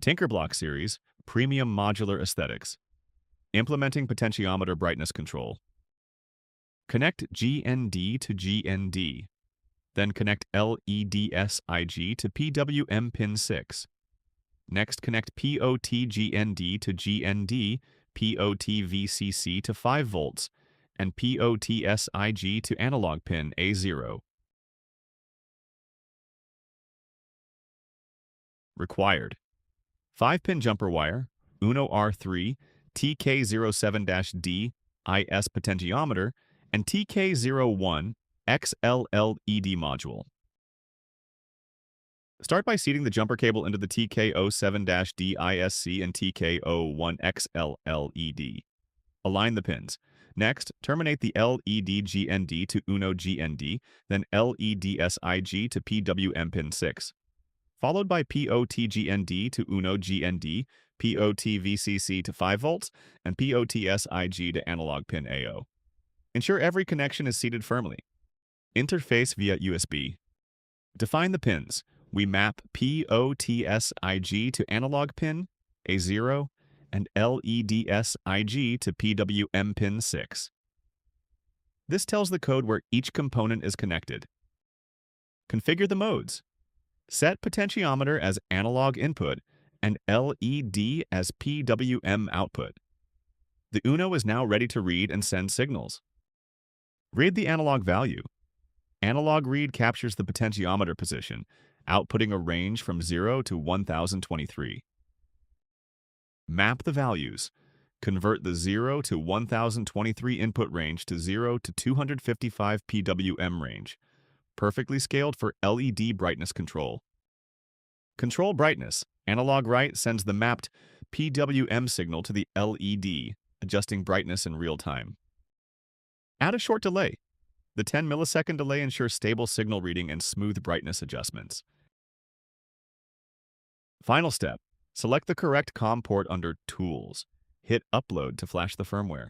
TinkerBlock Series, Premium Modular Aesthetics. Implementing potentiometer brightness control. Connect GND to GND. Then connect LEDSIG to PWM pin 6. Next, connect POTGND to GND, POTVCC to 5 volts, and POTSIG to analog pin A0. Required: 5-pin jumper wire, Uno R3, TK07-D IS potentiometer, and TK01 XLLED module. Start by seating the jumper cable into the TK07-D ISC and TK01 XLLED. Align the pins. Next, terminate the LED GND to Uno GND, then LEDSIG to PWM pin 6. Followed by POTGND to Uno GND, POTVCC to 5 volts, and POTSIG to analog pin AO. Ensure every connection is seated firmly. Interface via USB. Define the pins. We map POTSIG to analog pin A0 and LEDSIG to PWM pin 6. This tells the code where each component is connected. Configure the modes. Set potentiometer as analog input and LED as PWM output. The Uno is now ready to read and send signals. Read the analog value. AnalogRead captures the potentiometer position, outputting a range from 0 to 1023. Map the values. Convert the 0 to 1023 input range to 0 to 255 PWM range, perfectly scaled for LED brightness control. Control brightness. analogWrite sends the mapped PWM signal to the LED, adjusting brightness in real time. Add a short delay. The 10 millisecond delay ensures stable signal reading and smooth brightness adjustments. Final step. Select the correct COM port under Tools. Hit Upload to flash the firmware.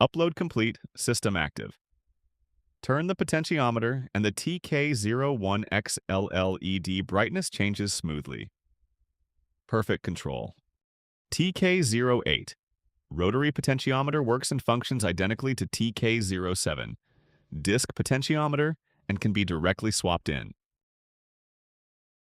Upload complete, system active. Turn the potentiometer and the TK01 XLLED brightness changes smoothly. Perfect control. TK08. Rotary potentiometer works and functions identically to TK07. Disc potentiometer and can be directly swapped in.